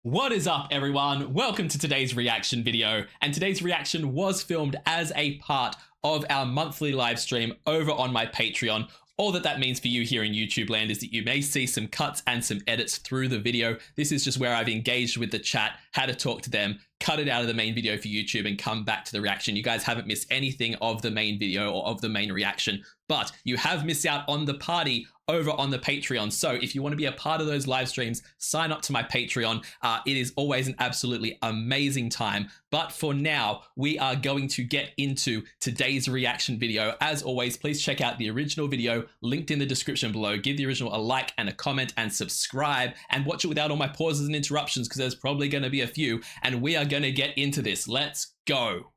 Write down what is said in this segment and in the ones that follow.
What is up, everyone? Welcome to today's reaction video. And today's reaction was filmed as a part of our monthly live stream over on my Patreon. All that means for you here in YouTube land is that you may see some cuts and some edits through the video. This is just where I've engaged with the chat, had to talk to them, cut it out of the main video for YouTube and come back to the reaction. You guys haven't missed anything of the main video or of the main reaction, but you have missed out on the party over on the Patreon. So if you want to be a part of those live streams, sign up to my Patreon. It is always an absolutely amazing time. But for now, we are going to get into today's reaction video. As always, please check out the original video linked in the description below. Give the original a like and a comment and subscribe and watch it without all my pauses and interruptions because there's probably going to be a few. And we are going to get into this. Let's go.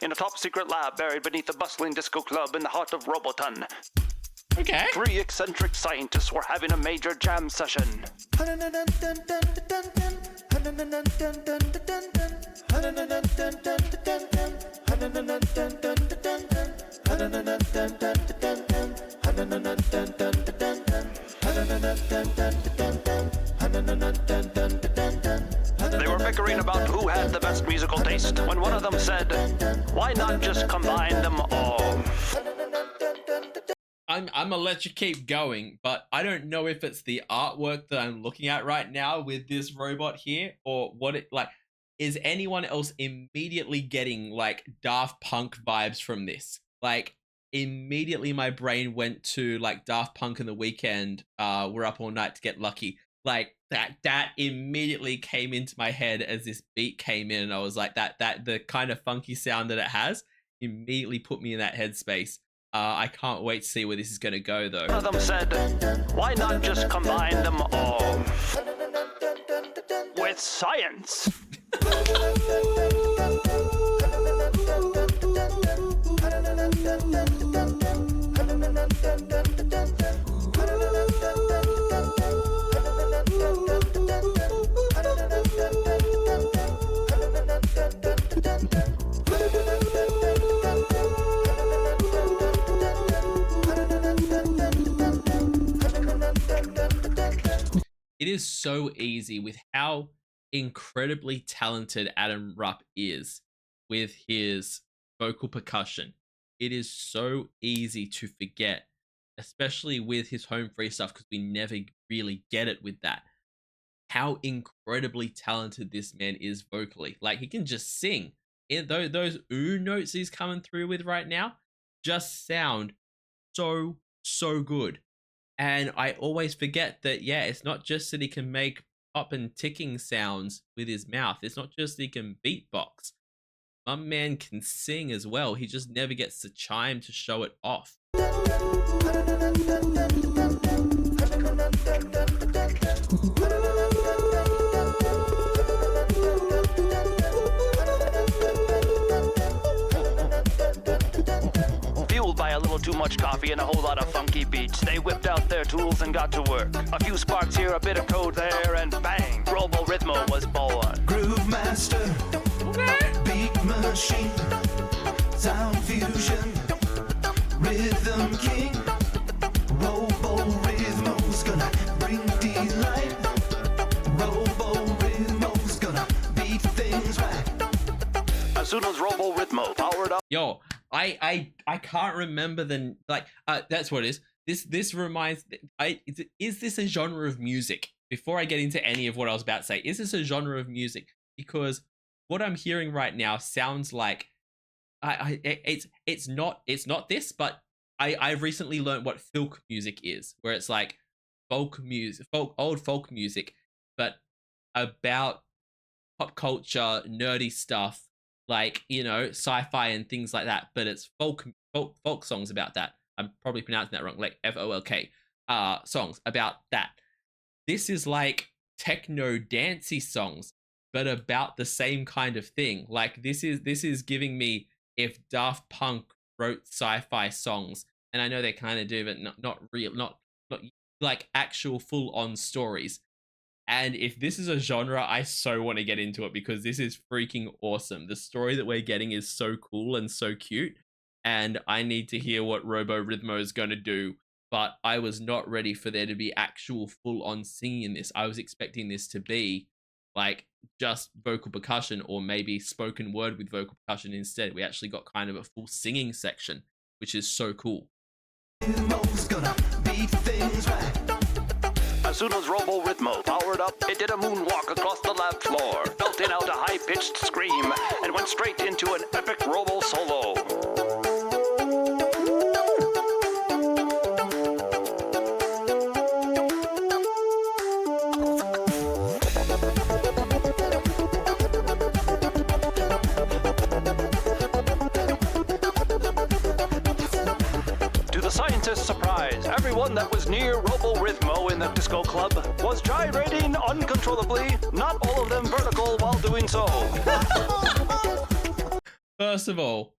In a top-secret lab buried beneath the bustling disco club in the heart of Roboton. Okay. Three eccentric scientists were having a major jam session. They were bickering about who had the best musical taste when one of them said, "Why not just combine them all?" I'm gonna let you keep going, but I don't know if it's the artwork that I'm looking at right now with this robot here or what it like. Is anyone else immediately getting like Daft Punk vibes from this? Like immediately my brain went to like Daft Punk and The Weeknd, We're Up All Night to Get Lucky. Like that immediately came into my head as this beat came in, and I was like that the kind of funky sound that it has immediately put me in that headspace. I can't wait to see where this is going to go though. One of them said, "Why not just combine them all with science?" It is so easy with how incredibly talented Adam Rupp is with his vocal percussion. It is so easy to forget, especially with his home free stuff, because we never really get it with that. How incredibly talented this man is vocally. Like he can just sing. Those ooh notes he's coming through with right now just sound so good. And I always forget that, yeah, it's not just that he can make pop and ticking sounds with his mouth. It's not just that he can beatbox. My man can sing as well. He just never gets the chime to show it off. A little too much coffee and a whole lot of funky beats, they whipped out their tools and got to work. A few sparks here, a bit of code there, and bang, Robo Rhythmo was born. Groove master, beat machine, sound fusion, rhythm king. Robo Rhythmo's gonna bring delight. Robo Rhythmo's gonna beat things right. As soon as Robo Rhythmo powered up. Yo, I can't remember the that's what it is. This reminds is this a genre of music? Before I get into any of what I was about to say, is this a genre of music? Because what I'm hearing right now sounds like it's not this, but I've recently learned what folk music is, where it's like folk music, old folk music, but about pop culture, nerdy stuff. Like, you know, sci-fi and things like that, but it's folk songs about that. I'm probably pronouncing that wrong, like folk songs about that. This is like techno dancey songs, but about the same kind of thing. Like this is giving me if Daft Punk wrote sci-fi songs, and I know they kind of do, but not real, not like actual full-on stories. And if this is a genre, I so want to get into it because this is freaking awesome. The story that we're getting is so cool and so cute. And I need to hear what Robo Rhythmo is going to do but I was not ready for there to be actual full-on singing in this. I was expecting this to be like just vocal percussion or maybe spoken word with vocal percussion. Instead, we actually got kind of a full singing section, which is so cool. Rhythmo's gonna beat things right. As soon as Robo Rhythmo powered up, it did a moonwalk across the lab floor, belted out a high-pitched scream, and went straight into an epic Robo solo. Scientist's surprise, everyone that was near Robo Rhythmo in the disco club was gyrating uncontrollably, not all of them vertical while doing so. First of all,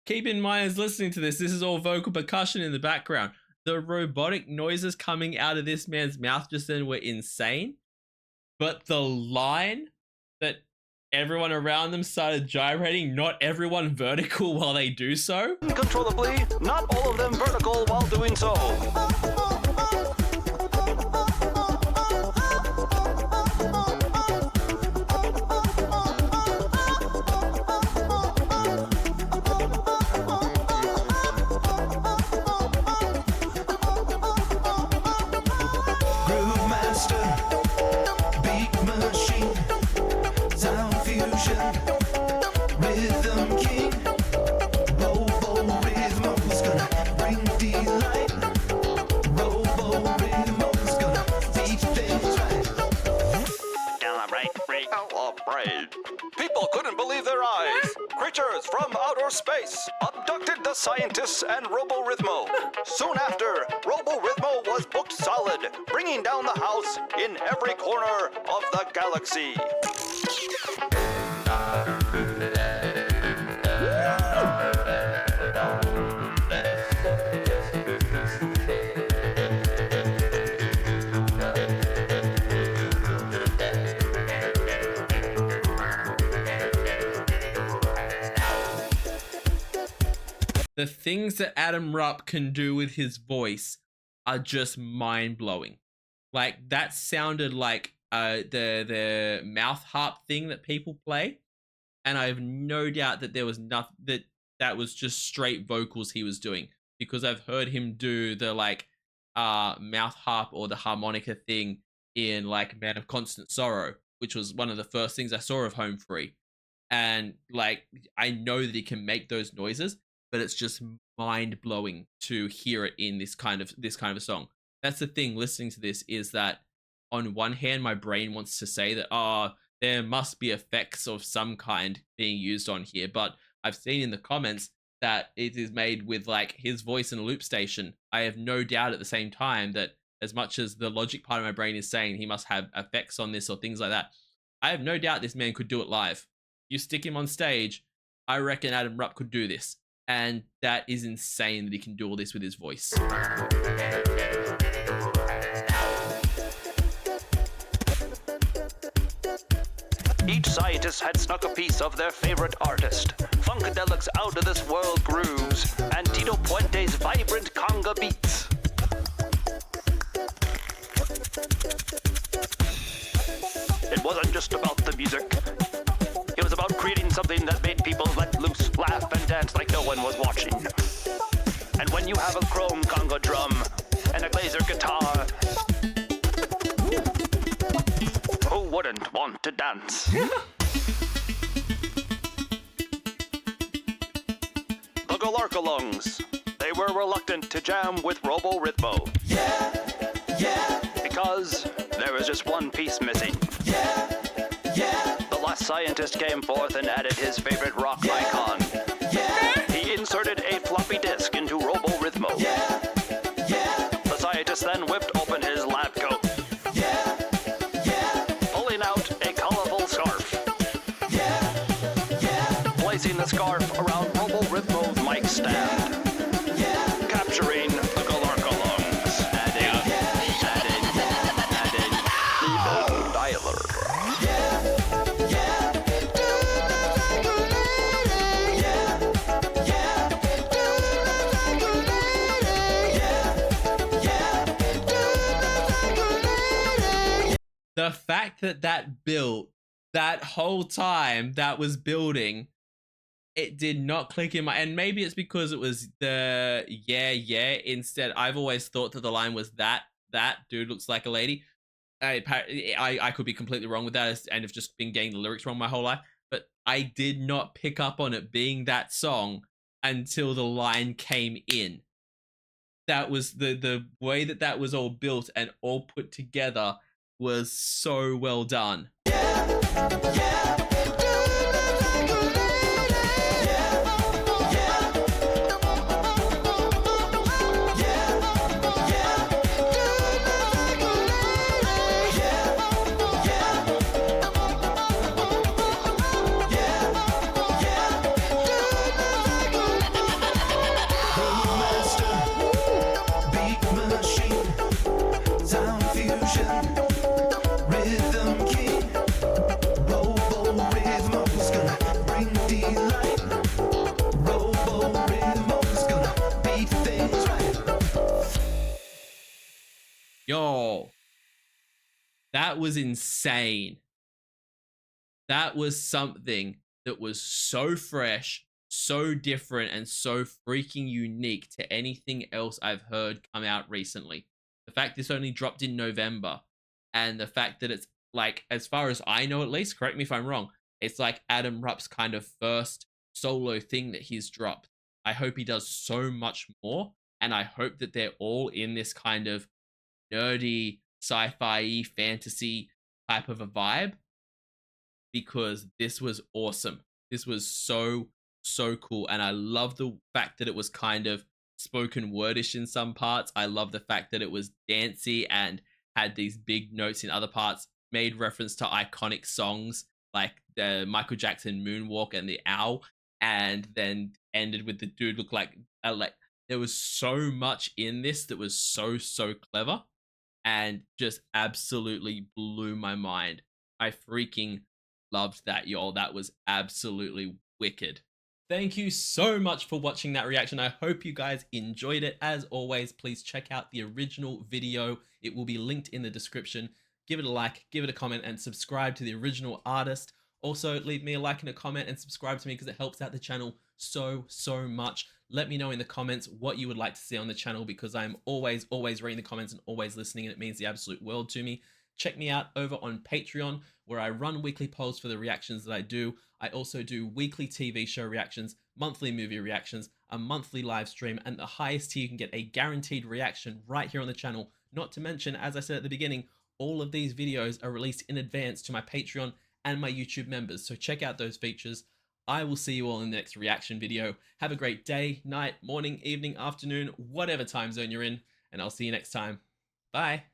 keep in mind as listening to this is all vocal percussion in the background. The robotic noises coming out of this man's mouth just then were insane. But the line that everyone around them started gyrating, not everyone vertical while they do so. Uncontrollably, not all of them vertical while doing so. Groove master, beat machine, sound fusion, rhythm king. Robo Rhythmo's gonna bring delight. Robo Rhythmo's gonna beat things right. Celebrate. People couldn't believe their eyes. Creatures from outer space abducted the scientists and Robo Rhythmo. Soon after, Robo Rhythmo was booked solid, bringing down the house in every corner of the galaxy. The things that Adam Rupp can do with his voice are just mind-blowing. Like, that sounded like the mouth harp thing that people play, and I have no doubt that there was nothing that was just straight vocals he was doing, because I've heard him do the like mouth harp or the harmonica thing in like Man of Constant Sorrow, which was one of the first things I saw of Home Free, and like I know that he can make those noises, but it's just mind-blowing to hear it in this kind of a song. That's the thing listening to this, is that on one hand my brain wants to say that there must be effects of some kind being used on here, but I've seen in the comments that it is made with like his voice in a loop station. I have no doubt at the same time that as much as the logic part of my brain is saying he must have effects on this or things like that, I have no doubt this man could do it live. You stick him on stage, I reckon Adam Rupp could do this. And that is insane that he can do all this with his voice. Each scientist had snuck a piece of their favorite artist, Funkadelic's out-of-this-world grooves, and Tito Puente's vibrant conga beats. It wasn't just about the music. It was about creating something that made people let loose, laugh, and dance like no one was watching. And when you have a chrome conga drum and a glazer guitar, who wouldn't want to dance? The Galarkalungs, they were reluctant to jam with Robo Rhythmo. Yeah. Because there was just one piece missing. Yeah. The last scientist came forth and added his favorite rock icon. He inserted a floppy disk into Robo Rhythmo. The scientist then whipped open his lab coat, pulling out a colorful scarf, placing the scarf around Robo Rhythmo's mic stand, capturing the Galarkalungs, adding even dialer. fact that that built that whole time that was building, it did not click in my, and maybe it's because it was the yeah instead. I've always thought that the line was that dude looks like a lady. I could be completely wrong with that and have just been getting the lyrics wrong my whole life, but I did not pick up on it being that song until the line came in. That was the way that that was all built and all put together was so well done. Beat machine, sound fusion, rhythm king, Robo Rhythmo's gonna bring delight. Robo Rhythmo's gonna beat things right. Yo, that was insane. That was something that was so fresh, so different, and so freaking unique to anything else I've heard come out recently. The fact this only dropped in November, and the fact that it's like, as far as I know at least, correct me if I'm wrong, it's like Adam Rupp's kind of first solo thing that he's dropped. I hope he does so much more, and I hope that they're all in this kind of nerdy, sci-fi, fantasy type of a vibe, because this was awesome. This was so cool, and I love the fact that it was kind of spoken wordish in some parts. I love the fact that it was dancey and had these big notes in other parts, made reference to iconic songs like the Michael Jackson Moonwalk and the Owl, and then ended with the dude look like there was so much in this that was so clever and just absolutely blew my mind. I freaking loved that, y'all. That was absolutely wicked. Thank you so much for watching that reaction. I hope you guys enjoyed it. As always, please check out the original video. It will be linked in the description. Give it a like, give it a comment, and subscribe to the original artist. Also, leave me a like and a comment and subscribe to me because it helps out the channel so much. Let me know in the comments what you would like to see on the channel, because I'm always reading the comments and always listening, and it means the absolute world to me. Check me out over on Patreon, where I run weekly polls for the reactions that I do. I also do weekly TV show reactions, monthly movie reactions, a monthly live stream, and the highest tier you can get a guaranteed reaction right here on the channel. Not to mention, as I said at the beginning, all of these videos are released in advance to my Patreon and my YouTube members, so check out those features. I will see you all in the next reaction video. Have a great day, night, morning, evening, afternoon, whatever time zone you're in, and I'll see you next time. Bye.